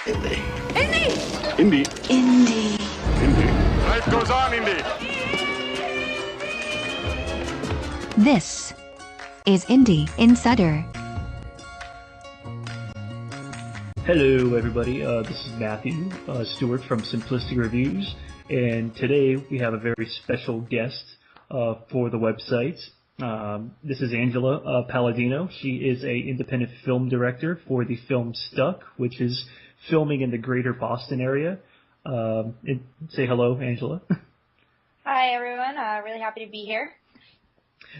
Indie. Indie! Indie. Indie. Indie. Life goes on, Indie. This is Indie Insider. Hello, everybody. This is Matthew, Stewart from Simplistic Reviews, and today we have a very special guest for the website. This is Angela Palladino. She is a independent film director for the film Stuck, which is filming in the greater Boston area. Say hello, Angela. Hi, everyone. Really happy to be here.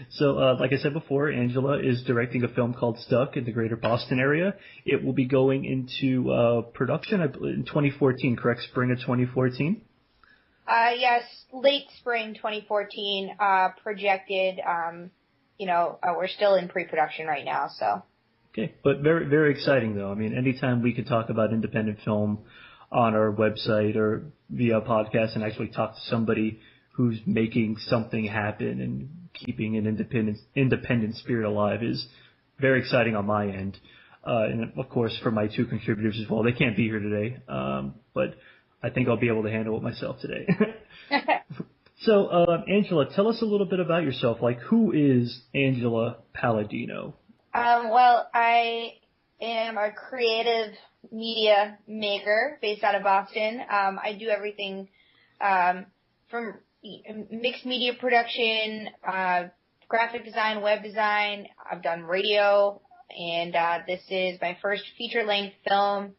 So, like I said before, Angela is directing a film called Stuck in the greater Boston area. It will be going into production in 2014, correct? Spring of 2014? Yes, late spring 2014, projected. We're still in pre-production right now, so. Okay, but very, very exciting, though. I mean, anytime we could talk about independent film on our website or via podcast and actually talk to somebody who's making something happen and keeping an independent spirit alive is very exciting on my end. And, of course, for my two contributors as well. They can't be here today, but I think I'll be able to handle it myself today. So, Angela, tell us a little bit about yourself. Like, who is Angela Palladino? Well, I am a creative media maker based out of Boston. I do everything from mixed media production, graphic design, web design. I've done radio, and this is my first feature-length film.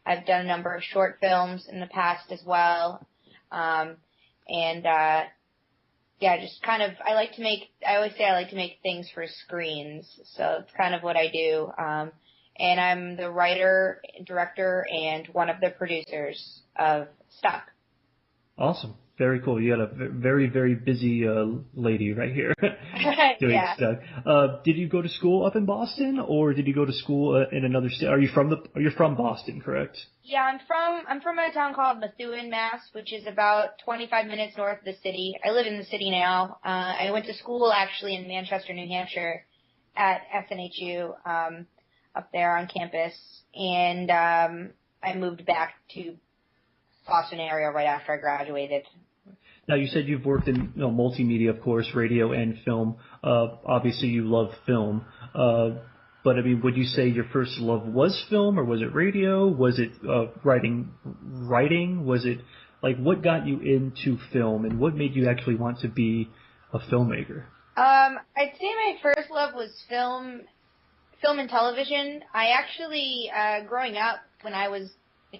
I've done a number of short films in the past as well. Just kind of, I always say I like to make things for screens, so it's kind of what I do. And I'm the writer, director, and one of the producers of Stuck. Awesome. Very cool. You got a very, very busy lady right here doing Stuck. Did you go to school up in Boston, or did you go to school in another state? You're from Boston, correct? Yeah, I'm from a town called Methuen, Mass, which is about 25 minutes north of the city. I live in the city now. I went to school actually in Manchester, New Hampshire, at SNHU up there on campus, and I moved back to Boston area right after I graduated. Now, you said you've worked in multimedia, of course, radio and film. Obviously, you love film. But, I mean, would you say your first love was film, or was it radio? Was it writing? Was it, like, what got you into film, and what made you actually want to be a filmmaker? I'd say my first love was film and television. I actually, growing up, when I was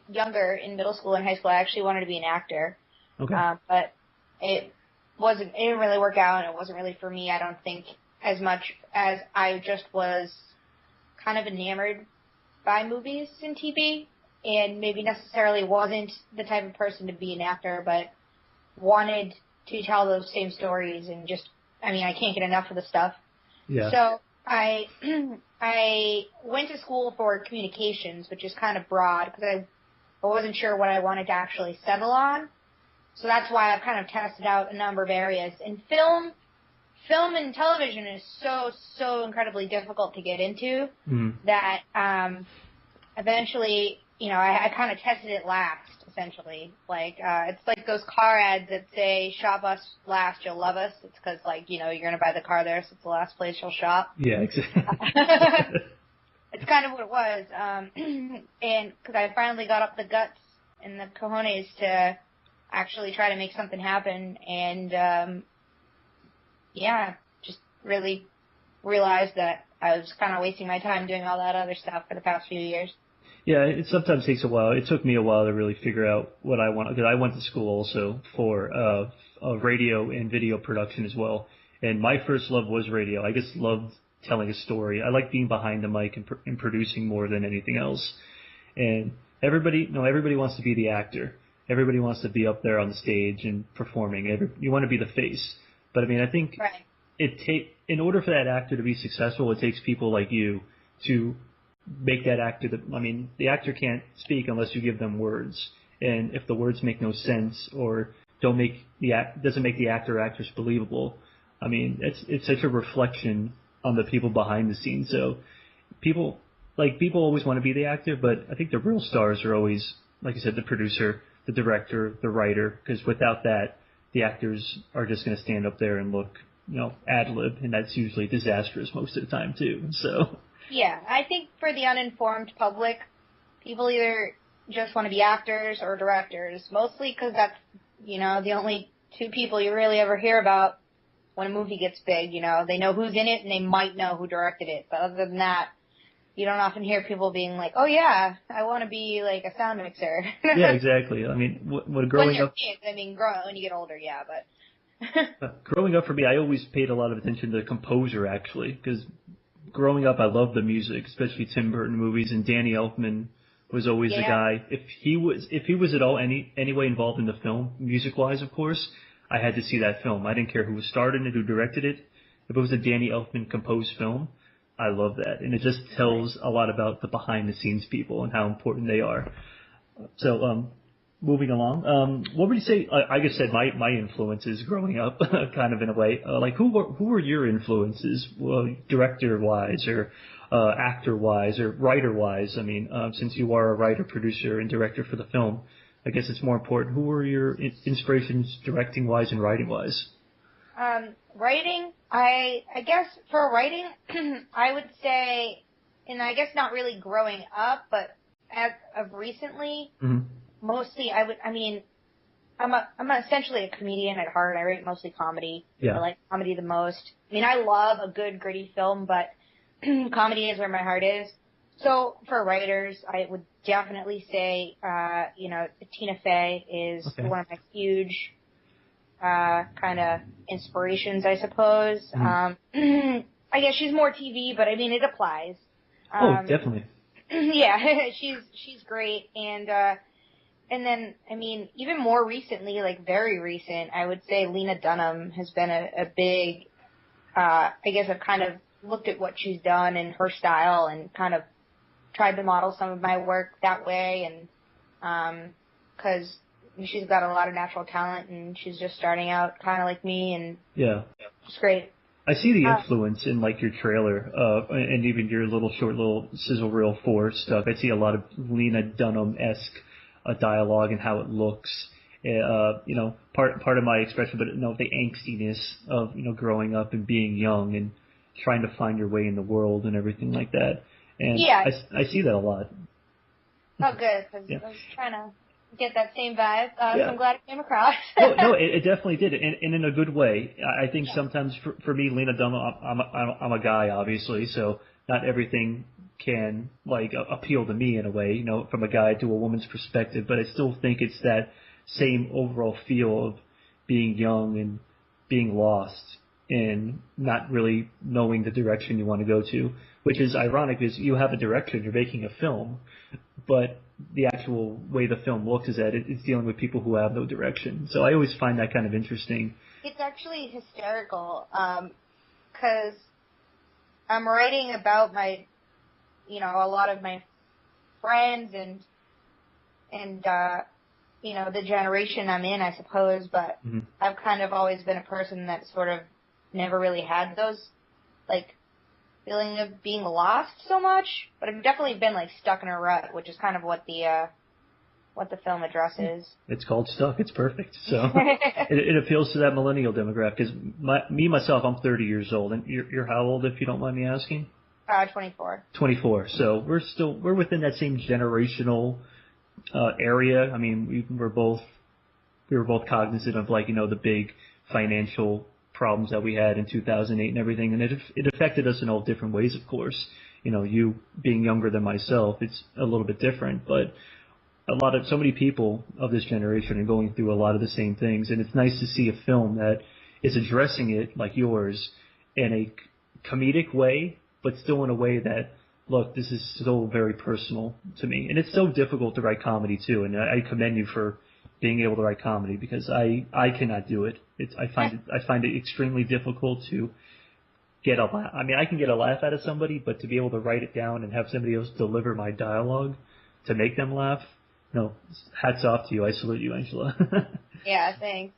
younger in middle school and high school, I actually wanted to be an actor. Okay. But it didn't really work out, and it wasn't really for me, I don't think, as much as I just was kind of enamored by movies and TV, and maybe necessarily wasn't the type of person to be an actor, but wanted to tell those same stories, and I can't get enough of the stuff. Yeah. So I went to school for communications, which is kind of broad, because I wasn't sure what I wanted to actually settle on. So that's why I've kind of tested out a number of areas. And film and television is so incredibly difficult to get into that eventually, I kind of tested it last, essentially. Like, it's like those car ads that say, shop us last, you'll love us. It's because, you're going to buy the car there, so it's the last place you'll shop. Yeah, exactly. It's kind of what it was. And because I finally got up the guts and the cojones to actually try to make something happen, and just really realized that I was kind of wasting my time doing all that other stuff for the past few years. Yeah, it sometimes takes a while. It took me a while to really figure out what I want, because I went to school also for radio and video production as well. And my first love was radio. I just loved telling a story. I like being behind the mic and producing more than anything else. And everybody wants to be the actor. Everybody wants to be up there on the stage and performing. You want to be the face. But I think in order for that actor to be successful, it takes people like you to make that actor. The actor can't speak unless you give them words. And if the words make no sense or doesn't make the actor or actress believable, it's such a reflection on the people behind the scenes. So people like, people always want to be the actor, but I think the real stars are always, like I said, the producer, the director, the writer, because without that, the actors are just going to stand up there and look, ad-lib, and that's usually disastrous most of the time, too, so. Yeah, I think for the uninformed public, people either just want to be actors or directors, mostly because that's, the only two people you really ever hear about when a movie gets big. They know who's in it and they might know who directed it, but other than that, you don't often hear people being like, oh yeah, I want to be like a sound mixer. Yeah, exactly. I mean, when growing up, kids, when you get older, yeah, but. Growing up for me, I always paid a lot of attention to the composer, actually, because growing up, I loved the music, especially Tim Burton movies, and Danny Elfman was always the guy. If he was at all any way involved in the film, music-wise, of course, I had to see that film. I didn't care who starred in it, who directed it. If it was a Danny Elfman composed film, I love that, and it just tells a lot about the behind-the-scenes people and how important they are. So, moving along, what would you say? I just said my influences growing up, kind of in a way. Like, who were your influences, director-wise, or actor-wise, or writer-wise? I mean, since you are a writer, producer, and director for the film, I guess it's more important. Who were your inspirations, directing-wise and writing-wise? Writing, I guess for writing, I would say, and I guess not really growing up, but as of recently, mostly I'm essentially a comedian at heart. I write mostly comedy. Yeah. I like comedy the most. I mean, I love a good gritty film, but comedy is where my heart is. So for writers, I would definitely say, Tina Fey is one of my huge kind of inspirations, I suppose. I guess she's more TV, but I mean, it applies. Definitely. Yeah, she's great. And then, I mean, even more recently, like very recent, I would say Lena Dunham has been a big, I guess I've kind of looked at what she's done and her style and kind of tried to model some of my work that way. And, cause she's got a lot of natural talent and she's just starting out kind of like me, and it's great. I see the influence in, like, your trailer, and even your little sizzle reel for stuff. I see a lot of Lena Dunham-esque dialogue and how it looks. Part of my expression, but the angstiness of, growing up and being young and trying to find your way in the world and everything like that. And I see that a lot. Oh, good, because I was trying to get that same vibe. So I'm glad it came across. No, it definitely did, and in a good way. I think sometimes for me, Lena Dunham, I'm a guy, obviously, so not everything can, like, appeal to me in a way, from a guy to a woman's perspective, but I still think it's that same overall feel of being young and being lost and not really knowing the direction you want to go to, which is ironic because you have a direction, you're making a film, but the actual way the film looks is that it's dealing with people who have no direction. So I always find that kind of interesting. It's actually hysterical, because I'm writing about my, a lot of my friends and the generation I'm in, I suppose, but I've kind of always been a person that sort of never really had those, like, feeling of being lost so much, but I've definitely been, like, stuck in a rut, which is kind of what the film addresses. It's called Stuck. It's perfect. So it appeals to that millennial demographic. Because myself, I'm 30 years old, and you're how old, if you don't mind me asking? 24. 24. So we're within that same generational area. I mean, we were both cognizant of, like, the big financial problems that we had in 2008 and everything, and it affected us in all different ways, of course. You being younger than myself, it's a little bit different, but so many people of this generation are going through a lot of the same things, and it's nice to see a film that is addressing it, like yours, in a comedic way, but still in a way that, look, this is so very personal to me. And it's so difficult to write comedy too, and I commend you for being able to write comedy, because I cannot do it. I find it extremely difficult to get a laugh. I mean, I can get a laugh out of somebody, but to be able to write it down and have somebody else deliver my dialogue to make them laugh, hats off to you. I salute you, Angela. Yeah, thanks.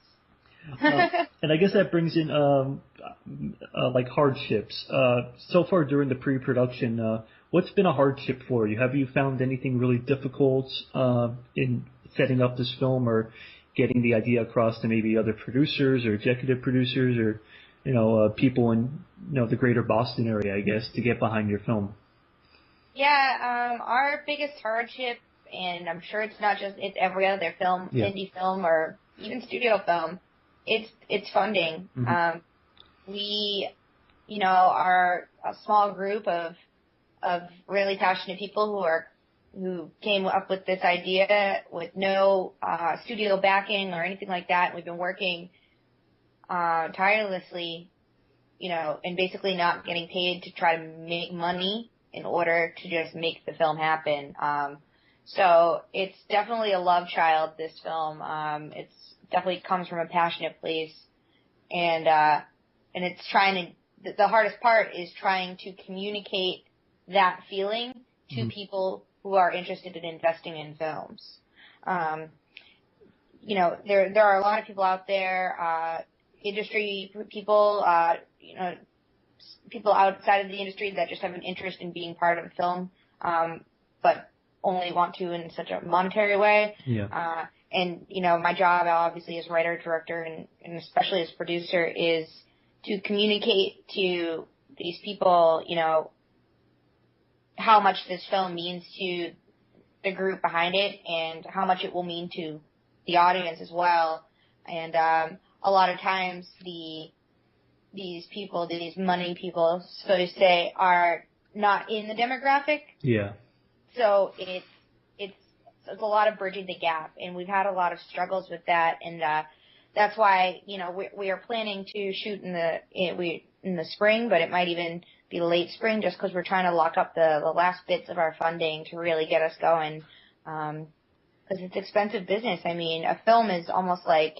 And I guess that brings in like hardships. So far during the pre-production, what's been a hardship for you? Have you found anything really difficult in setting up this film, or getting the idea across to maybe other producers or executive producers, or people in the greater Boston area, I guess, to get behind your film? Yeah, our biggest hardship, and I'm sure it's every other film, indie film, or even studio film, it's funding. Mm-hmm. We, are a small group of really passionate people who came up with this idea with no studio backing or anything like that. We've been working tirelessly, and basically not getting paid to try to make money in order to just make the film happen. So it's definitely a love child, this film. It's definitely comes from a passionate place, and it's the hardest part is trying to communicate that feeling to people who are interested in investing in films. There are a lot of people out there, industry people, people outside of the industry that just have an interest in being part of a film, but only want to in such a monetary way. Yeah. And my job obviously as writer, director, and especially as producer is to communicate to these people, how much this film means to the group behind it and how much it will mean to the audience as well. And a lot of times these money people, so to say, are not in the demographic. Yeah. So it's a lot of bridging the gap, and we've had a lot of struggles with that, and that's why we are planning to shoot in the spring, but it might even be late spring, just because we're trying to lock up the last bits of our funding to really get us going, because it's expensive business. I mean, a film is almost like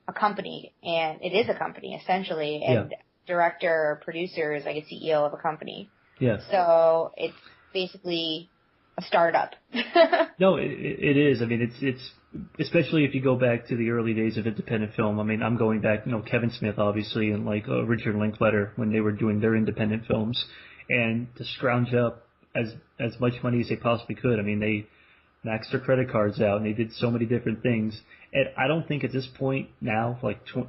a company, and it is a company essentially, and director or producer is like a CEO of a company. Yes. So it's basically a startup. No, it is. I mean, it's especially if you go back to the early days of independent film. I mean, I'm going back, Kevin Smith, obviously, and Richard Linklater when they were doing their independent films, and to scrounge up as much money as they possibly could. I mean, they maxed their credit cards out, and they did so many different things. And I don't think at this point now,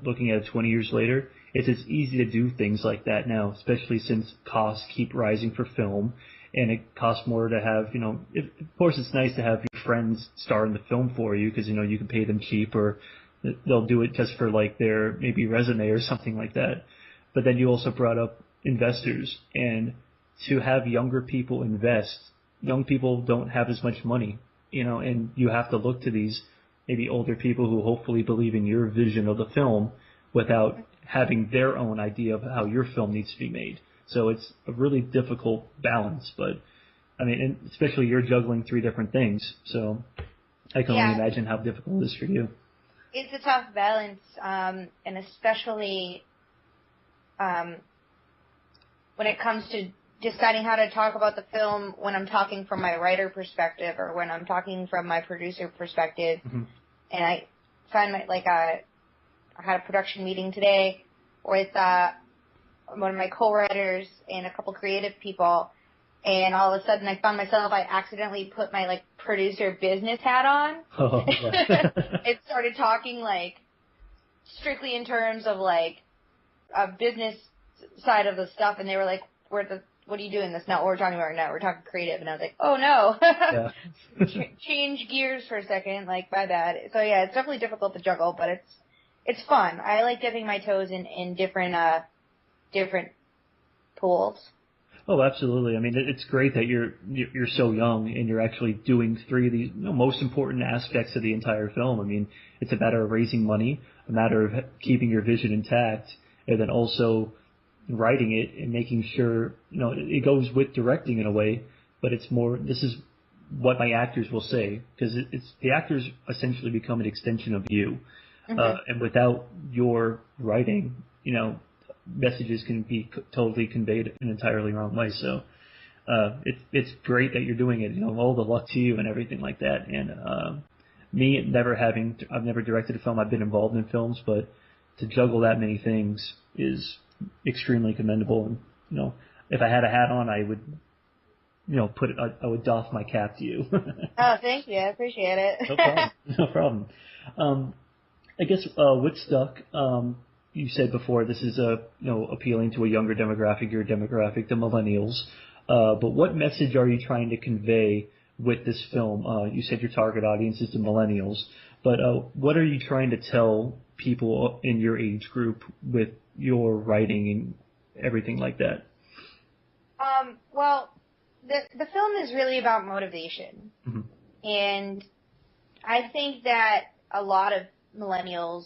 looking at it 20 years later, it's as easy to do things like that now, especially since costs keep rising for film. And it costs more to have, of course it's nice to have your friends star in the film for you because, you can pay them cheap, or they'll do it just for their maybe resume or something like that. But then you also brought up investors, and to have younger people invest, young people don't have as much money, and you have to look to these maybe older people who hopefully believe in your vision of the film without having their own idea of how your film needs to be made. So it's a really difficult balance, but I mean, and especially you're juggling 3 different things. So I can only imagine how difficult it is for you. It's a tough balance, and especially when it comes to deciding how to talk about the film when I'm talking from my writer perspective or when I'm talking from my producer perspective. Mm-hmm. And I find I had a production meeting today with one of my co-writers and a couple creative people, and all of a sudden I found myself, I accidentally put my producer business hat on. Oh, yeah. It started talking strictly in terms of a business side of the stuff, and they were like, what are you doing? That's not what we're talking about right now. We're talking creative. And I was like, oh no. Yeah. Change gears for a second. My bad. So yeah, it's definitely difficult to juggle, but it's fun. I like dipping my toes in different pools. Oh, absolutely. I mean, it's great that you're so young and you're actually doing 3 of these most important aspects of the entire film. I mean, it's a matter of raising money, a matter of keeping your vision intact, and then also writing it and making sure, it goes with directing in a way, but it's more, this is what my actors will say, because it's the actors essentially become an extension of you. Mm-hmm. And without your writing, messages can be totally conveyed in an entirely wrong way. So it's great that you're doing it. All the luck to you and everything like that. And I've never directed a film. I've been involved in films, but to juggle that many things is extremely commendable. And if I had a hat on, I would I would doff my cap to you. Oh, thank you. I appreciate it. No problem. No problem. I guess with Stuck, you said before this is appealing to a younger demographic, your demographic, the millennials. But what message are you trying to convey with this film? You said your target audience is the millennials, but what are you trying to tell people in your age group with your writing and everything like that? Well, the film is really about motivation. Mm-hmm. And I think that a lot of millennials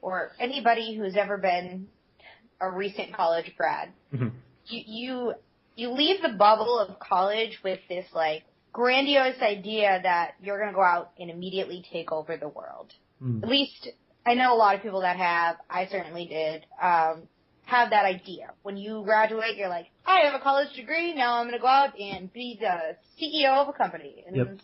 or anybody who's ever been a recent college grad, mm-hmm. you leave the bubble of college with this like grandiose idea that you're going to go out and immediately take over the world. Mm. At least I know a lot of people that have. I certainly did. Have that idea. When you graduate, you're like, I have a college degree, now I'm going to go out and be the CEO of a company. And yep.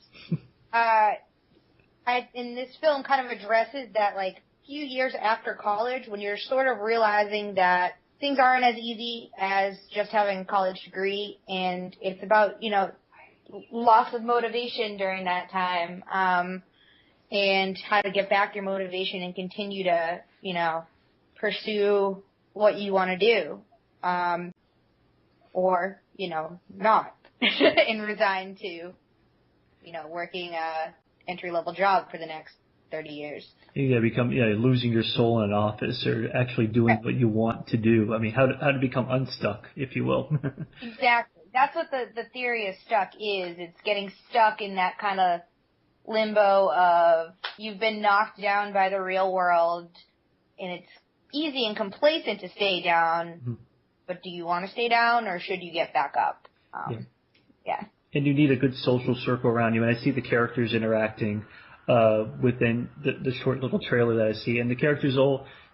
And this film kind of addresses that, like, few years after college, when you're sort of realizing that things aren't as easy as just having a college degree, and it's about, loss of motivation during that time, and how to get back your motivation and continue to, pursue what you want to do, or, not, and resign to, working a entry-level job for the next 30 years. You gotta become, losing your soul in an office or actually doing what you want to do. I mean, how to become unstuck, if you will. Exactly. That's what the theory of stuck is. It's getting stuck in that kind of limbo of you've been knocked down by the real world, and it's easy and complacent to stay down, mm-hmm. but do you want to stay down or should you get back up? Yeah. And you need a good social circle around you. And I see the characters interacting within the short little trailer that I see, and the characters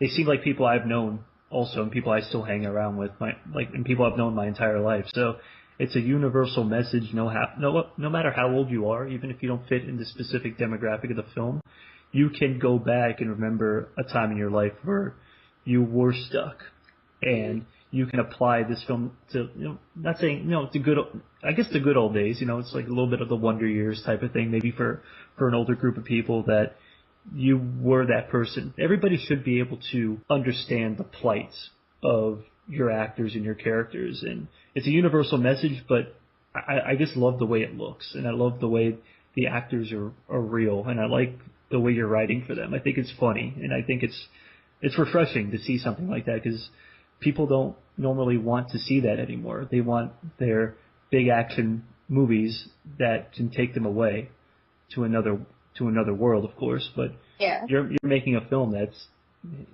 they seem like people I've known also, and people I still hang around with, and people I've known my entire life. So it's a universal message. No matter how old you are, even if you don't fit in the specific demographic of the film, you can go back and remember a time in your life where you were stuck, and you can apply this film to, not saying, the good old days, it's like a little bit of the Wonder Years type of thing, maybe for an older group of people that you were that person. Everybody should be able to understand the plight of your actors and your characters, and it's a universal message, but I just love the way it looks, and I love the way the actors are real, and I like the way you're writing for them. I think it's funny, and I think it's refreshing to see something like that, because people don't normally want to see that anymore. They want their big action movies that can take them away to another world, of course. But yeah. You're making a film that's,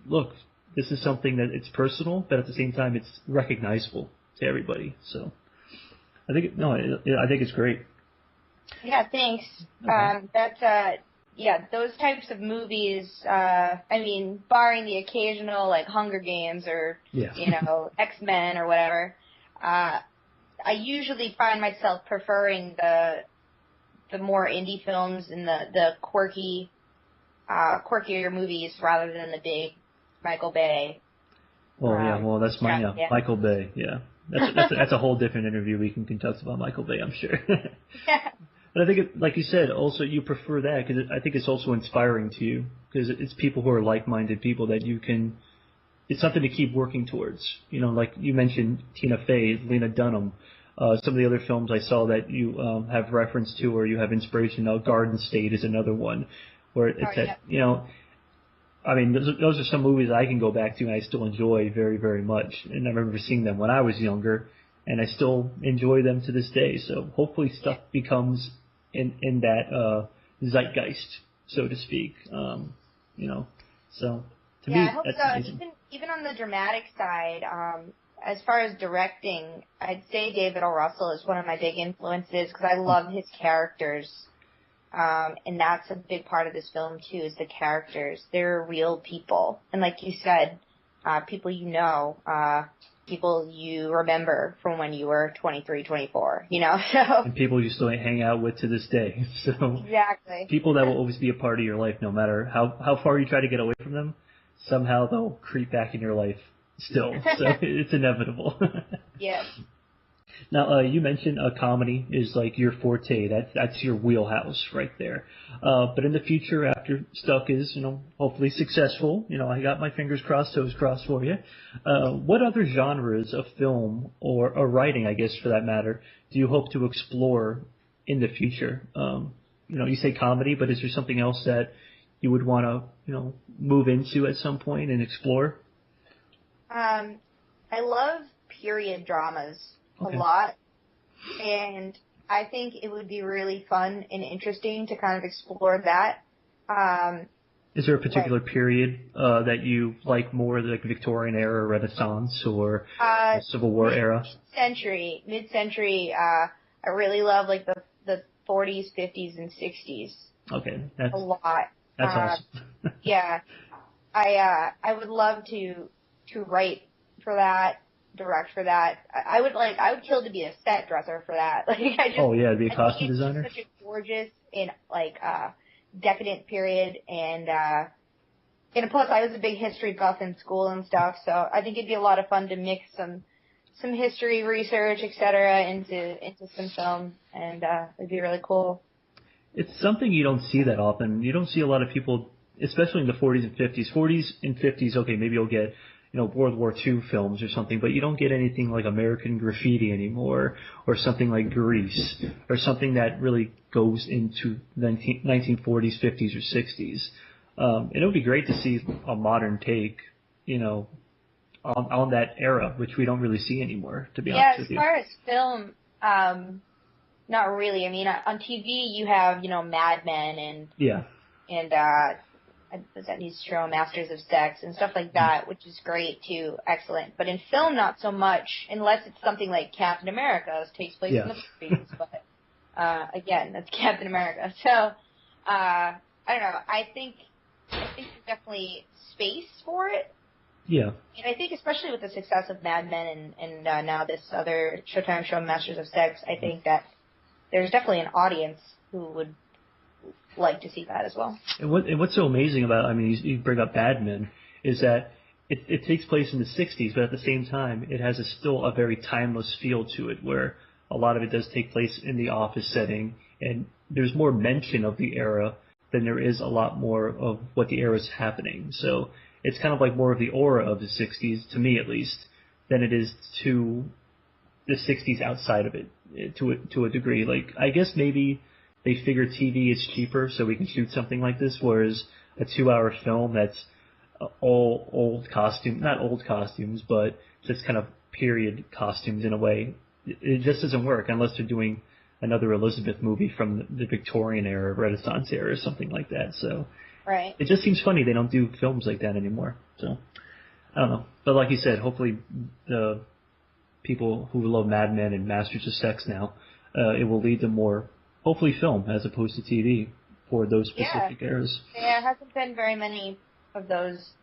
look, this is something that it's personal, but at the same time it's recognizable to everybody. So I think it's great. Yeah, thanks. Okay. Those types of movies, barring the occasional, like, Hunger Games or, X-Men or whatever, I usually find myself preferring the more indie films and the quirkier movies rather than the big Michael Bay. That's mine, yeah. Michael Bay, yeah. That's a whole different interview we can conduct about Michael Bay, I'm sure. Yeah. But I think, like you said, also you prefer that because I think it's also inspiring to you because it's people who are like-minded people that you can. It's something to keep working towards. Like you mentioned, Tina Fey, Lena Dunham, some of the other films I saw that you have reference to or you have inspiration. Garden State is another one where it's those are some movies I can go back to and I still enjoy very, very much. And I remember seeing them when I was younger. And I still enjoy them to this day. So hopefully stuff becomes in that zeitgeist, so to speak. So to me, I hope that's so. amazing. Even on the dramatic side, as far as directing, I'd say David O. Russell is one of my big influences because I love his characters. And that's a big part of this film too, is the characters. They're real people. And like you said, people people you remember from when you were 23, 24, so. And people you still hang out with to this day. So exactly. People that will always be a part of your life, no matter how far you try to get away from them, somehow they'll creep back in your life still. So it's inevitable. Yes. Now, you mentioned a comedy is like your forte. That's your wheelhouse right there. But in the future, after Stuck is, hopefully successful, I got my fingers crossed, toes crossed for you. What other genres of film or writing, I guess for that matter, do you hope to explore in the future? You say comedy, but is there something else that you would want to, move into at some point and explore? I love period dramas a lot, and I think it would be really fun and interesting to kind of explore that. Is there a particular period that you like more, like Victorian era, Renaissance, or Civil War era? Mid-century. I really love like the 40s, 50s, and 60s. Okay, a lot. That's awesome. Yeah, I would love to write for that, direct for that. I would kill to be a set dresser for that. Like to be a costume designer. Such a gorgeous and decadent period, and plus I was a big history buff in school and stuff, so I think it'd be a lot of fun to mix some history research, etc., into some film, and it'd be really cool. It's something you don't see that often. You don't see a lot of people, especially in the 40s and 50s. 40s and 50s, okay, maybe you'll get World War II films or something, but you don't get anything like American Graffiti anymore, or something like Grease, or something that really goes into 1940s, 50s, or 60s. And it would be great to see a modern take, on that era, which we don't really see anymore, to be honest with you. Yeah, as far as film, not really. I mean, on TV you have, Mad Men and that needs to show Masters of Sex and stuff like that, which is great too, excellent. But in film, not so much, unless it's something like Captain America, which takes place in the 40s. But again, that's Captain America. So I don't know. I think there's definitely space for it. Yeah. And I think especially with the success of Mad Men and now this other Showtime show, Masters of Sex, I think that there's definitely an audience who would like to see that as well. And what's so amazing about, you bring up Mad Men, is that it takes place in the 60s, but at the same time, it has still a very timeless feel to it, where a lot of it does take place in the office setting, and there's more mention of the era than there is a lot more of what the era is happening. So it's kind of like more of the aura of the 60s, to me at least, than it is to the 60s outside of it, to a degree. Like, I guess maybe they figure TV is cheaper, so we can shoot something like this, whereas a 2-hour film that's all old costume, not old costumes, but just kind of period costumes in a way, it just doesn't work unless they're doing another Elizabeth movie from the Victorian era, Renaissance era, or something like that. So right. It just seems funny they don't do films like that anymore. So I don't know. But like you said, hopefully the people who love Mad Men and Masters of Sex now, it will lead to more, hopefully, film as opposed to TV for those specific eras. Yeah, there hasn't been very many of those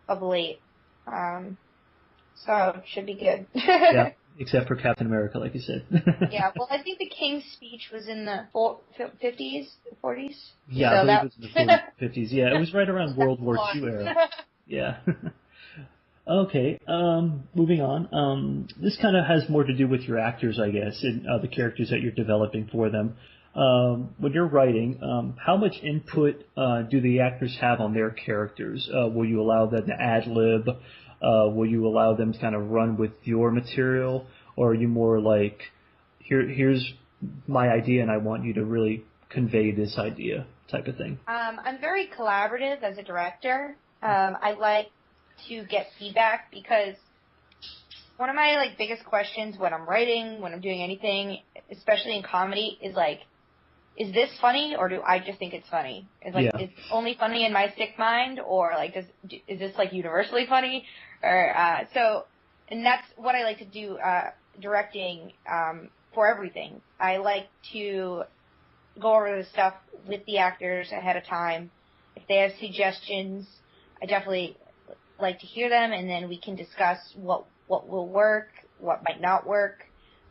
of late. So it should be good. Yeah, except for Captain America, like you said. Yeah, well, I think the King's Speech was in the 50s, 40s. Yeah, so I believe it was in the 50s. Yeah, it was right around World War II era. Yeah. Okay, moving on. This kind of has more to do with your actors, I guess, and the characters that you're developing for them. When you're writing, how much input do the actors have on their characters? Will you allow them to ad-lib? Will you allow them to kind of run with your material? Or are you more like, here's my idea and I want you to really convey this idea type of thing? I'm very collaborative as a director. I like to get feedback, because one of my biggest questions when I'm writing, when I'm doing anything, especially in comedy, is is this funny, or do I just think it's funny? Is it only funny in my sick mind, or is this universally funny? Or and that's what I like to do directing for everything. I like to go over the stuff with the actors ahead of time. If they have suggestions, I definitely like to hear them, and then we can discuss what will work, what might not work.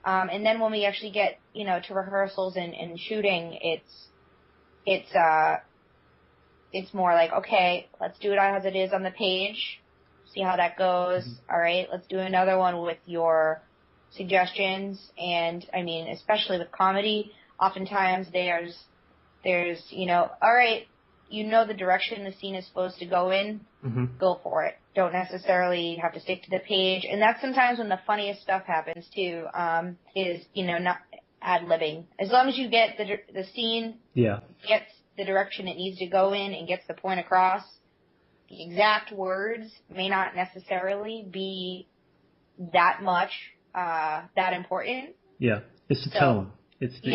And then when we actually get, to rehearsals and shooting, it's more like, okay, let's do it as it is on the page, see how that goes. Mm-hmm. All right, let's do another one with your suggestions. And I mean, especially with comedy, oftentimes there's, all right, the direction the scene is supposed to go in, go for it. Don't necessarily have to stick to the page. And that's sometimes when the funniest stuff happens too, is, not ad-libbing. As long as you get the scene gets the direction it needs to go in and gets the point across, the exact words may not necessarily be that much, that important. Yeah, it's the tone. It's the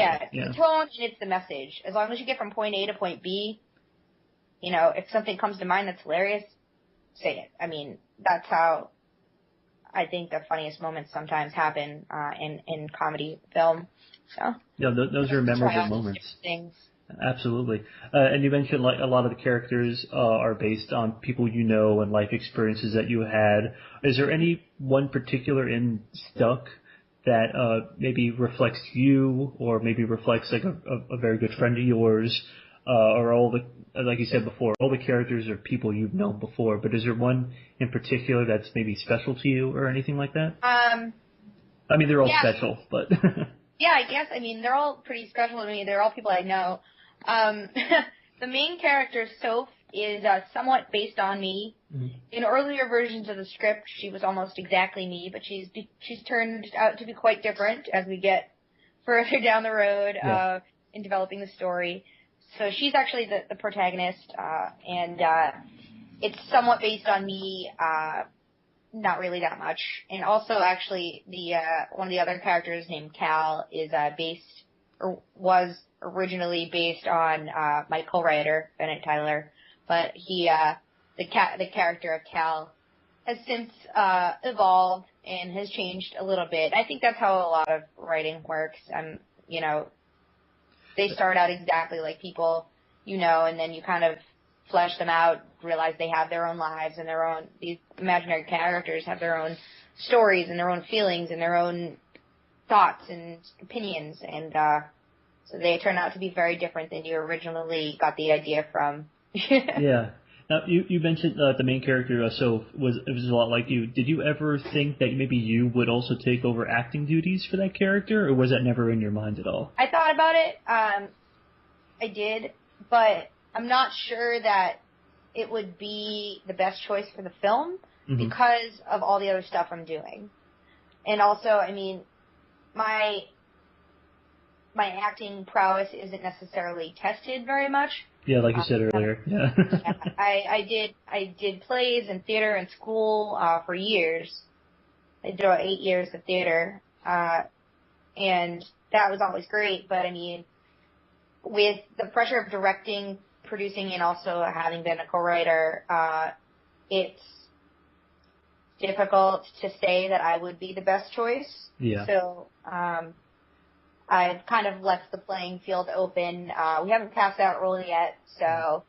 tone and it's the message. As long as you get from point A to point B, if something comes to mind that's hilarious, say it. I mean, that's how I think the funniest moments sometimes happen in comedy film. So yeah, those are memorable moments. Things. Absolutely. And you mentioned like a lot of the characters are based on people and life experiences that you had. Is there any one particular in Stuck that maybe reflects you, or maybe reflects like a very good friend of yours, or all the, like you said before, all the characters are people you've known before, but is there one in particular that's maybe special to you or anything like that? I mean, they're all special, but... Yeah, I guess. I mean, they're all pretty special to me. They're all people I know. The main character, Soph, is somewhat based on me. Mm-hmm. In earlier versions of the script, she was almost exactly me, but she's turned out to be quite different as we get further down the road in developing the story. So she's actually the protagonist, and it's somewhat based on me, not really that much. And also, actually, the one of the other characters named Cal is was originally based on my co-writer Bennett Tyler, but he the character of Cal has since evolved and has changed a little bit. I think that's how a lot of writing works. They start out exactly like people, and then you kind of flesh them out, realize they have their own lives and these imaginary characters have their own stories and their own feelings and their own thoughts and opinions, and so they turn out to be very different than you originally got the idea from. Yeah. Now, you mentioned the main character, so it was a lot like you. Did you ever think that maybe you would also take over acting duties for that character, or was that never in your mind at all? I thought about it. I did, but I'm not sure that it would be the best choice for the film because of all the other stuff I'm doing. And also, I mean, my acting prowess isn't necessarily tested very much. Yeah, like you said earlier. Yeah. I did plays and theater in school for years. I did 8 years of theater, and that was always great. But I mean, with the pressure of directing, producing, and also having been a co-writer, it's difficult to say that I would be the best choice. Yeah. So I've kind of left the playing field open. We haven't passed that role yet, so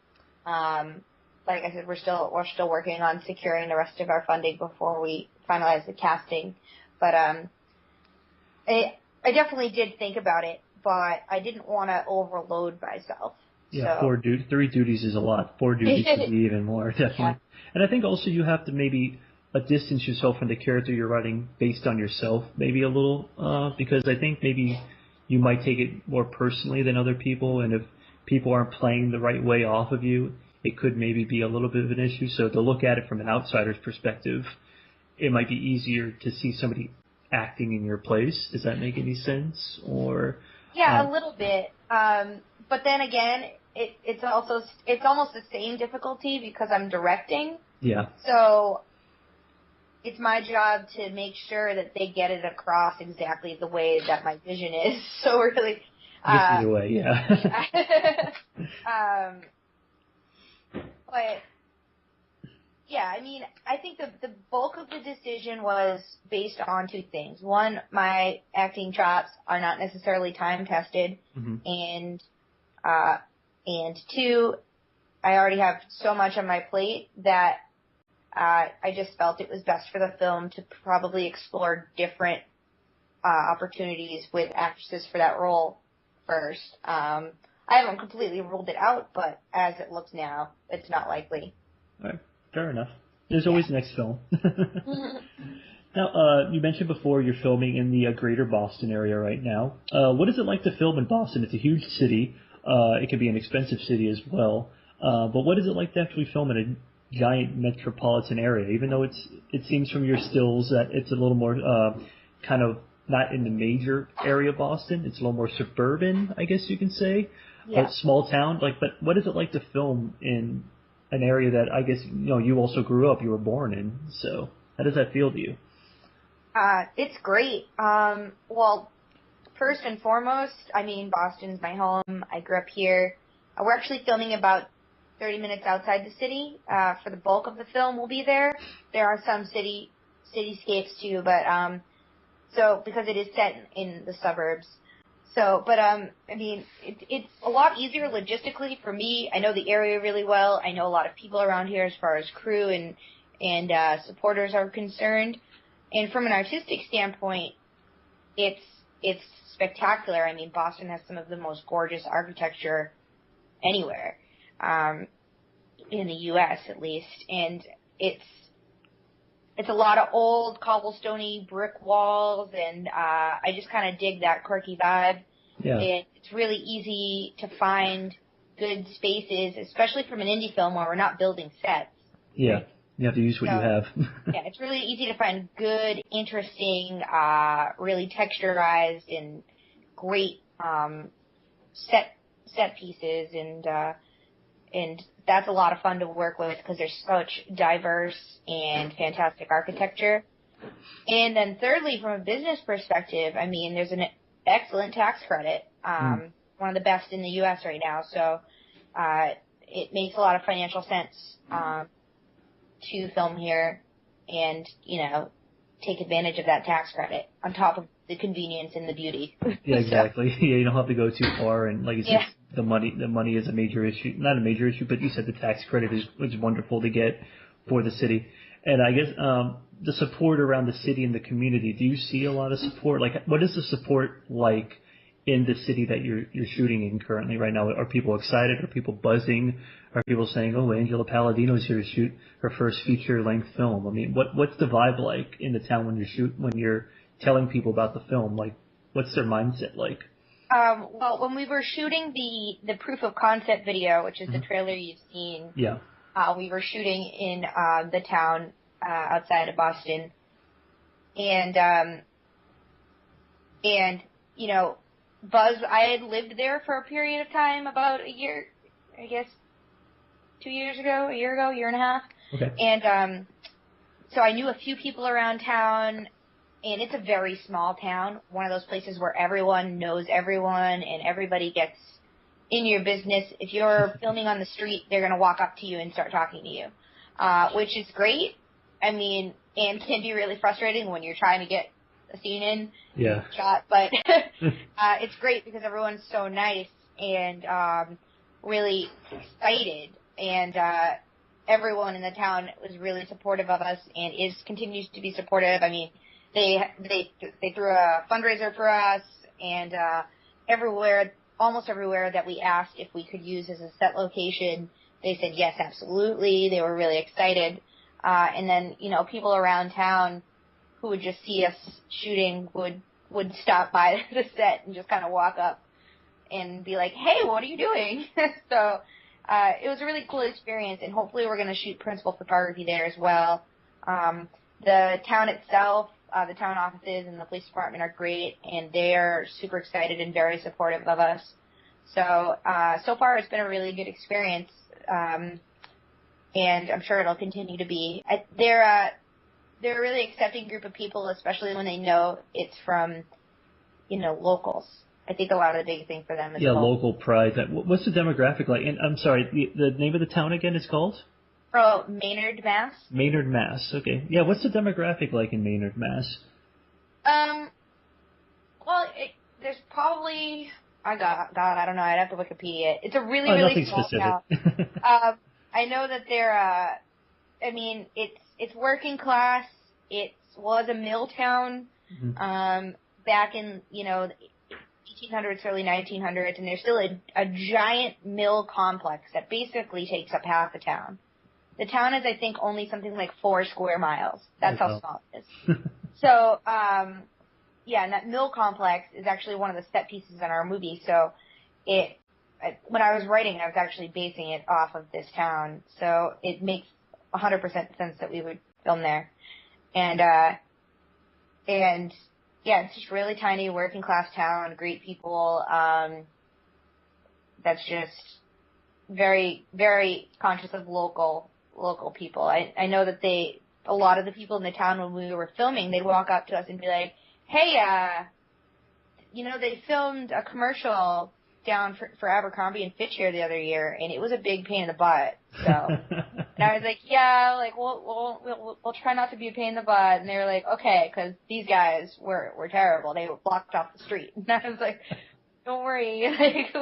like I said, we're still working on securing the rest of our funding before we finalize the casting. But I definitely did think about it, but I didn't want to overload myself. Yeah, so. 3 duties is a lot. 4 duties would be even more, definitely. Yeah. And I think also you have to maybe distance yourself from the character you're writing based on yourself, maybe a little, because I think maybe you might take it more personally than other people, and if people aren't playing the right way off of you, it could maybe be a little bit of an issue. So to look at it from an outsider's perspective, it might be easier to see somebody acting in your place. Does that make any sense? Or yeah, a little bit. But then again, it's almost the same difficulty because I'm directing. Yeah. So it's my job to make sure that they get it across exactly the way that my vision is. So really, either way, yeah. But yeah, I mean, I think the bulk of the decision was based on 2 things. One, my acting chops are not necessarily time tested, and 2, I already have so much on my plate that I just felt it was best for the film to probably explore different opportunities with actresses for that role first. I haven't completely ruled it out, but as it looks now, it's not likely. All right. Fair enough. There's always next film. Now, you mentioned before you're filming in the greater Boston area right now. What is it like to film in Boston? It's a huge city. It can be an expensive city as well. But what is it like to actually film in a giant metropolitan area? Even though it seems from your stills that it's a little more kind of not in the major area of Boston. It's a little more suburban, I guess you can say. Yeah. Small town. But what is it like to film in an area that I guess you also grew up, you were born in? So how does that feel to you? It's great. Well, first and foremost, I mean, Boston's my home. I grew up here. We're actually filming about 30 minutes outside the city. For the bulk of the film, we'll be there. There are some cityscapes too, but so because it is set in the suburbs. So, but I mean, it's a lot easier logistically for me. I know the area really well. I know a lot of people around here as far as crew and supporters are concerned. And from an artistic standpoint, it's spectacular. I mean, Boston has some of the most gorgeous architecture anywhere, in the U.S. at least. And it's a lot of old cobblestone-y brick walls, and I just kind of dig that quirky vibe. Yeah. And it's really easy to find good spaces, especially from an indie film where we're not building sets. Yeah. Right? You have to use what you have. Yeah, it's really easy to find good, interesting, really texturized and great set pieces, and that's a lot of fun to work with because there's such diverse and fantastic architecture. And then thirdly, from a business perspective, I mean, there's an excellent tax credit, one of the best in the U.S. right now. So it makes a lot of financial sense to film here and, take advantage of that tax credit on top of the convenience and the beauty. Yeah, exactly. So, yeah, you don't have to go too far, and like you said, the money is a major issue. Not a major issue, but you said the tax credit is wonderful to get for the city. And I guess the support around the city and the community. Do you see a lot of support? Like, what is the support like in the city that you're shooting in currently right now? Are people excited? Are people buzzing? Are people saying, "Oh, Angela Palladino's here to shoot her first feature-length film"? I mean, what's the vibe like in the town when you're telling people about the film? Like, what's their mindset like? Well, when we were shooting the proof of concept video, which is the trailer you've seen, we were shooting in the town outside of Boston, and Buzz, I had lived there for a period of time, about a year, I guess, 2 years ago, a year and a half. Okay. And so I knew a few people around town, and it's a very small town, one of those places where everyone knows everyone and everybody gets in your business. If you're filming on the street, they're going to walk up to you and start talking to you, which is great. I mean, and can be really frustrating when you're trying to get a scene shot, but it's great because everyone's so nice and really excited, and everyone in the town was really supportive of us and continues to be supportive. I mean, they threw a fundraiser for us, and almost everywhere that we asked if we could use as a set location, they said yes, absolutely. They were really excited. And then, people around town who would just see us shooting would stop by the set and just kind of walk up and be like, "Hey, what are you doing?" So it was a really cool experience, and hopefully we're going to shoot principal photography there as well. The town itself, the town offices and the police department are great, and they're super excited and very supportive of us. So so far it's been a really good experience, and I'm sure it'll continue to be. They're a really accepting group of people, especially when they know it's from, locals. I think a lot of the big thing for them is local pride. What's the demographic like? And I'm sorry, the name of the town again is called? Oh, Maynard, Mass. Maynard, Mass. Okay. Yeah, what's the demographic like in Maynard, Mass? Well, there's probably, I don't know. I'd have to Wikipedia it. It's a really small town. I know that they're, it's working class. It was a mill town, back in, 1800s, early 1900s, and there's still a giant mill complex that basically takes up half the town. The town is, I think, only something like 4 square miles. That's how small it is. So, yeah, and that mill complex is actually one of the set pieces in our movie. So when I was writing, I was actually basing it off of this town. So it makes 100% sense that we would film there. And yeah, it's just really tiny, working class town, great people. That's just very, very conscious of local people. I know that a lot of the people in the town when we were filming, they'd walk up to us and be like, hey, they filmed a commercial down for Abercrombie and Fitch here the other year, and it was a big pain in the butt. So, and I was like, yeah, like we'll try not to be a pain in the butt. And they were like, okay, because these guys were terrible. They were blocked off the street. And I was like, don't worry, like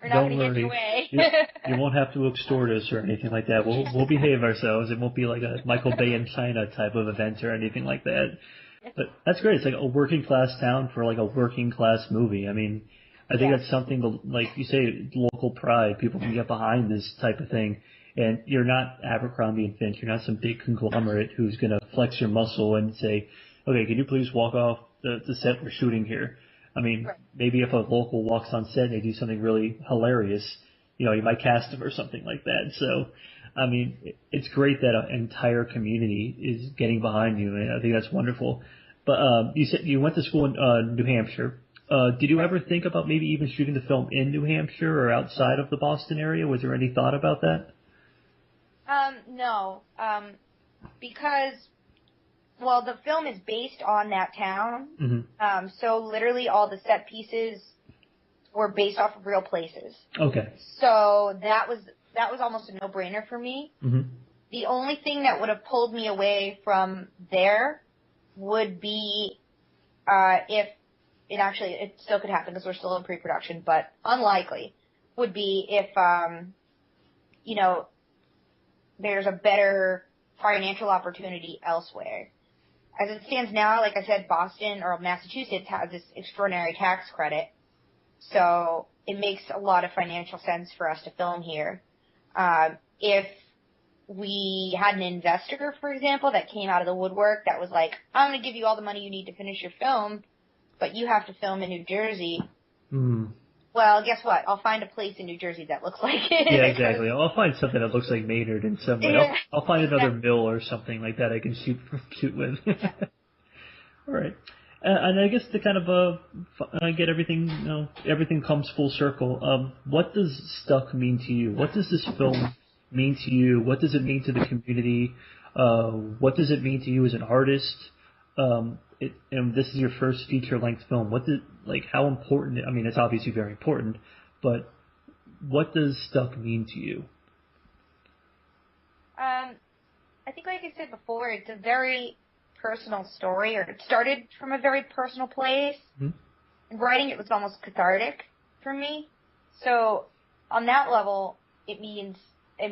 we're not going to get in your way. You won't have to extort us or anything like that. We'll behave ourselves. It won't be like a Michael Bay in China type of event or anything like that. But that's great. It's like a working class town for like a working class movie. I mean, I think that's something to, like you say, local pride. People can get behind this type of thing. And you're not Abercrombie and Finch. You're not some big conglomerate who's going to flex your muscle and say, okay, can you please walk off the set we're shooting here? I mean, maybe if a local walks on set and they do something really hilarious, you might cast them or something like that. So, I mean, it's great that an entire community is getting behind you, and I think that's wonderful. But you said you went to school in New Hampshire. Did you ever think about maybe even shooting the film in New Hampshire or outside of the Boston area? Was there any thought about that? No. Because, well, the film is based on that town. Mm-hmm. So literally all the set pieces were based off of real places. Okay. So that was almost a no-brainer for me. Mm-hmm. The only thing that would have pulled me away from there would be if it still could happen because we're still in pre-production, but unlikely, would be if, there's a better financial opportunity elsewhere. As it stands now, like I said, Boston or Massachusetts has this extraordinary tax credit, so it makes a lot of financial sense for us to film here. If we had an investor, for example, that came out of the woodwork that was like, I'm going to give you all the money you need to finish your film, but you have to film in New Jersey. Well, guess what? I'll find a place in New Jersey that looks like it. Yeah, exactly. I'll find something that looks like Maynard in some way. Yeah. I'll find another mill or something like that I can shoot with. Yeah. All right. And I guess to kind of get everything, everything comes full circle. What does Stuck mean to you? What does this film mean to you? What does it mean to the community? What does it mean to you as an artist? And this is your first feature-length film. How important? I mean, it's obviously very important, but what does Stuck mean to you? I think, like I said before, it's a very personal story, or it started from a very personal place. Mm-hmm. Writing it was almost cathartic for me. So on that level, it means a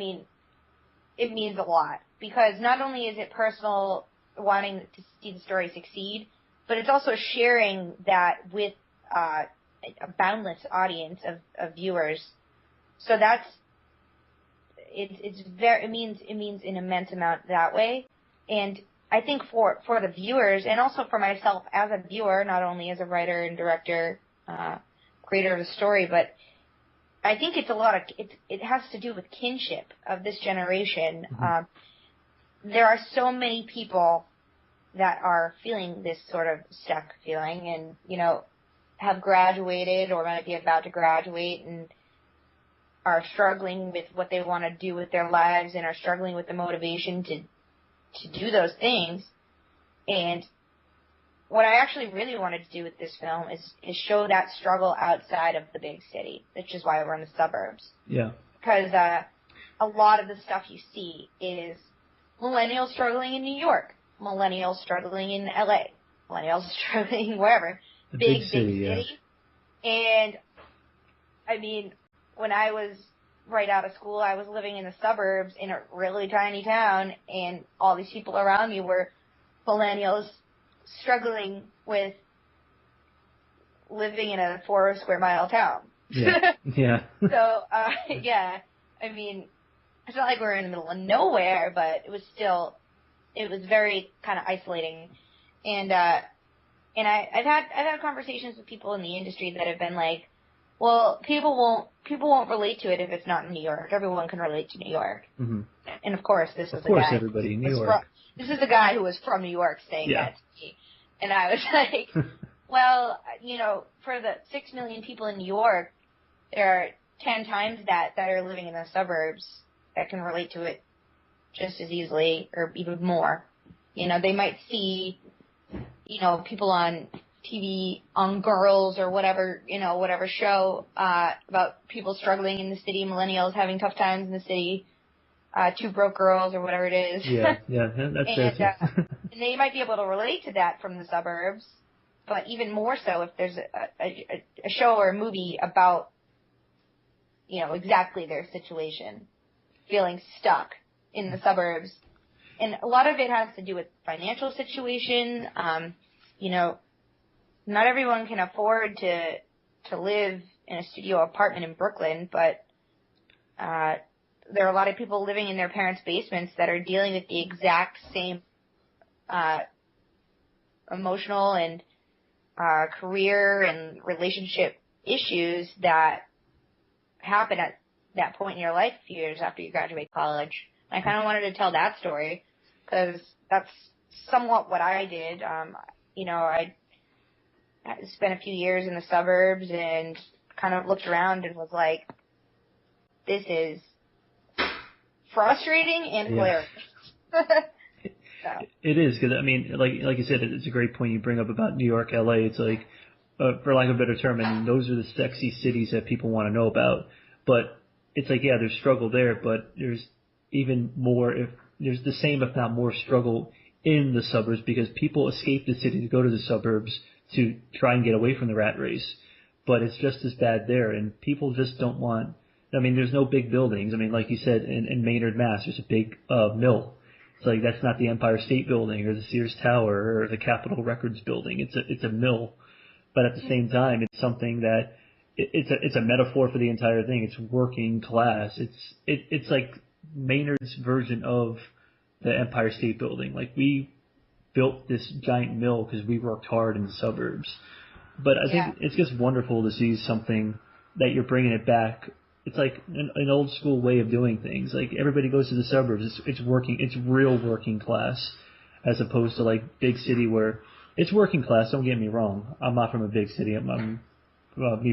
lot, because not only is it personal, wanting to see the story succeed, but it's also sharing that with a boundless audience of viewers. So it means an immense amount that way. And I think for the viewers, and also for myself as a viewer, not only as a writer and director, creator of the story, but I think it has to do with kinship of this generation. Mm-hmm. There are so many people that are feeling this sort of stuck feeling, and have graduated or might be about to graduate and are struggling with what they want to do with their lives, and are struggling with the motivation to do those things. And what I actually really wanted to do with this film is show that struggle outside of the big city, which is why we're in the suburbs. Yeah. Because a lot of the stuff you see is millennials struggling in New York, millennials struggling in LA, millennials struggling wherever. The big city. And, I mean, when I was right out of school, I was living in the suburbs in a really tiny town, and all these people around me were millennials struggling with living in a 4 square mile town. Yeah. Yeah. So, yeah, I mean, it's not like we're in the middle of nowhere, but it was very kind of isolating. And I've had conversations with people in the industry that have been like, well, people won't relate to it if it's not in New York. Everyone can relate to New York. Mm-hmm. And of course, this is everybody in New York. This is a guy who was from New York saying that to me. And I was like, well, for the 6 million people in New York, there are 10 times that are living in the suburbs that can relate to it just as easily or even more. They might see, people on TV, on Girls or whatever, whatever show about people struggling in the city, millennials having tough times in the city, Two Broke Girls or whatever it is. Yeah, that's it. And they might be able to relate to that from the suburbs, but even more so if there's a show or a movie about, exactly their situation, feeling stuck in the suburbs. And a lot of it has to do with financial situation. Not everyone can afford to live in a studio apartment in Brooklyn, but there are a lot of people living in their parents' basements that are dealing with the exact same emotional and career and relationship issues that happen at that point in your life a few years after you graduate college. I kind of wanted to tell that story because that's somewhat what I did. I spent a few years in the suburbs and kind of looked around and was like, this is frustrating and hilarious. So. It is, because, like you said, it's a great point you bring up about New York, LA. It's like, for lack of a better term, those are the sexy cities that people want to know about. But it's like, there's struggle there, but there's even more, if there's the same, if not more, struggle in the suburbs because people escape the city to go to the suburbs to try and get away from the rat race. But it's just as bad there, and people just don't want, there's no big buildings. Like you said, in Maynard, Mass., there's a big mill. It's like, that's not the Empire State Building or the Sears Tower or the Capitol Records Building. It's a mill. But at the same time, it's something that, it's a metaphor for the entire thing. It's working class. It's like Maynard's version of the Empire State Building. Like, we built this giant mill because we worked hard in the suburbs. But I think it's just wonderful to see something that you're bringing it back. It's like an old school way of doing things. Like, everybody goes to the suburbs. It's real working class, as opposed to like big city where it's working class. Don't get me wrong. I'm not from a big city. Me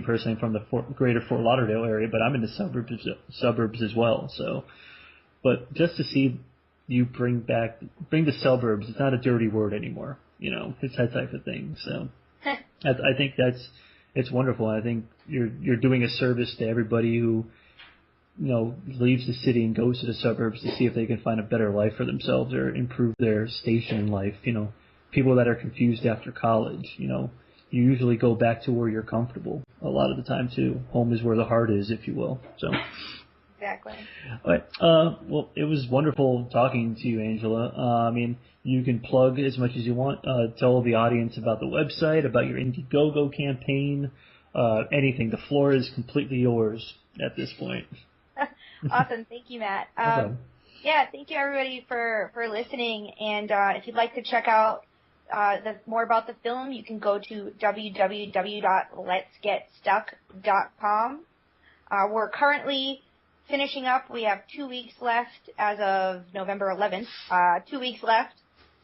personally, I'm from the greater Fort Lauderdale area, but I'm in the suburbs as well. So, but just to see you bring the suburbs, it's not a dirty word anymore. It's that type of thing. So, I think it's wonderful. I think you're doing a service to everybody who, leaves the city and goes to the suburbs to see if they can find a better life for themselves or improve their station in life. People that are confused after college, you usually go back to where you're comfortable a lot of the time too. Home is where the heart is, if you will. So. Exactly. All right. Well, it was wonderful talking to you, Angela. You can plug as much as you want. Tell the audience about the website, about your Indiegogo campaign, anything. The floor is completely yours at this point. Awesome. Thank you, Matt. Thank you, everybody, for listening. And if you'd like to check out more about the film, you can go to www.letsgetstuck.com. We're currently finishing up. We have 2 weeks left as of November 11th. 2 weeks left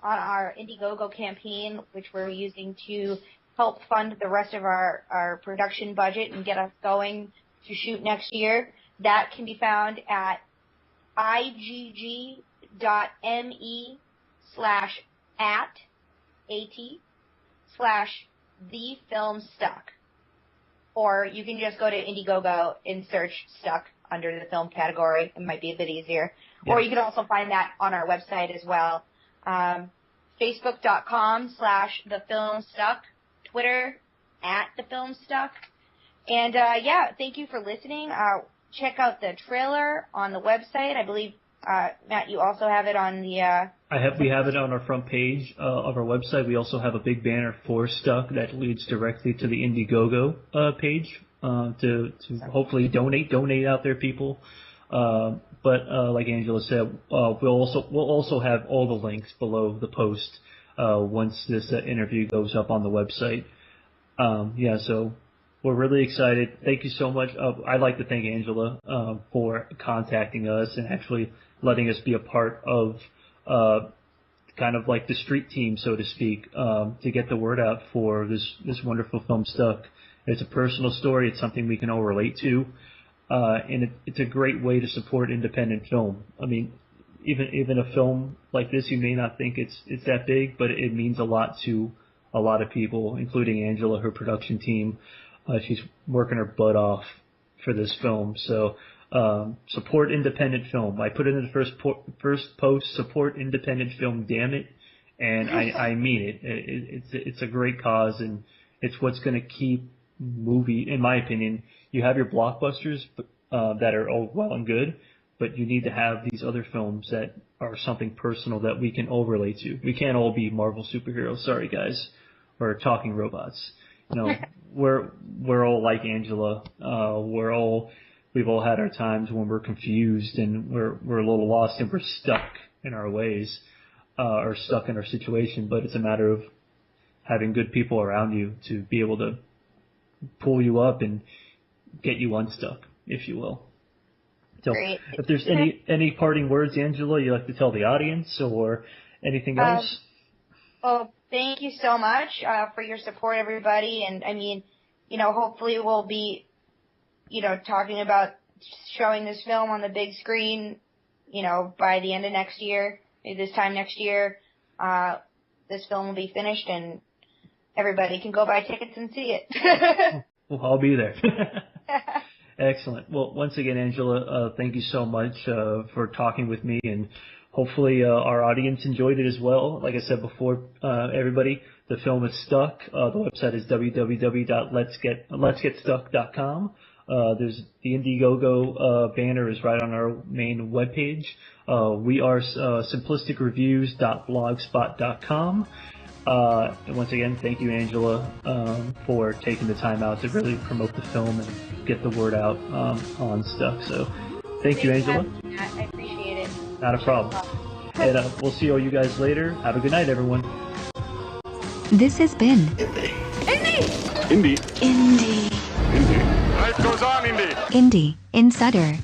on our Indiegogo campaign, which we're using to help fund the rest of our production budget and get us going to shoot next year. That can be found at igg.me/@/thefilmstuck. Or you can just go to Indiegogo and search Stuck under the film category. It might be a bit easier. Yeah. Or you can also find that on our website as well. Facebook.com/thefilmstuck. Twitter @thefilmstuck. And thank you for listening. Check out the trailer on the website. I believe, Matt, you also have it on the... We have it on our front page of our website. We also have a big banner for Stuck that leads directly to the Indiegogo page to hopefully donate out there, people. But like Angela said, we'll also have all the links below the post once this interview goes up on the website. So we're really excited. Thank you so much. I'd like to thank Angela for contacting us and actually letting us be a part of kind of like the street team, so to speak, to get the word out for this wonderful film, Stuck. It's a personal story. It's something we can all relate to, and it's a great way to support independent film. I mean, even a film like this, you may not think it's that big, but it means a lot to a lot of people, including Angela, her production team. She's working her butt off for this film. So support independent film. I put it in the first post, support independent film, damn it. And I mean it. It's a great cause, and it's what's going to keep movie, in my opinion. You have your blockbusters that are all well and good, but you need to have these other films that are something personal that we can all relate to. We can't all be Marvel superheroes, sorry guys, or talking robots. We're all like Angela. We've all had our times when we're confused and we're a little lost and we're stuck in our ways, or stuck in our situation. But it's a matter of having good people around you to be able to pull you up and get you unstuck, if you will. So, Great. if there's any parting words, Angela, you'd like to tell the audience or anything else? Well, thank you so much for your support, everybody. And I mean, hopefully we'll be, talking about showing this film on the big screen, by the end of next year, maybe this time next year. This film will be finished and everybody can go buy tickets and see it. Well, I'll be there. Excellent. Well, once again, Angela, thank you so much for talking with me, and hopefully our audience enjoyed it as well. Like I said before, everybody, the film is Stuck. The website is www.letsgetstuck.com. There's the Indiegogo banner is right on our main webpage. We are simplisticreviews.blogspot.com. And once again, thank you, Angela, for taking the time out to really promote the film and get the word out on Stuck. So thank you, Angela. I appreciate it. Not a problem. And we'll see all you guys later. Have a good night, everyone. This has been Indie. Indie Life goes on, Indie. Indie Insider.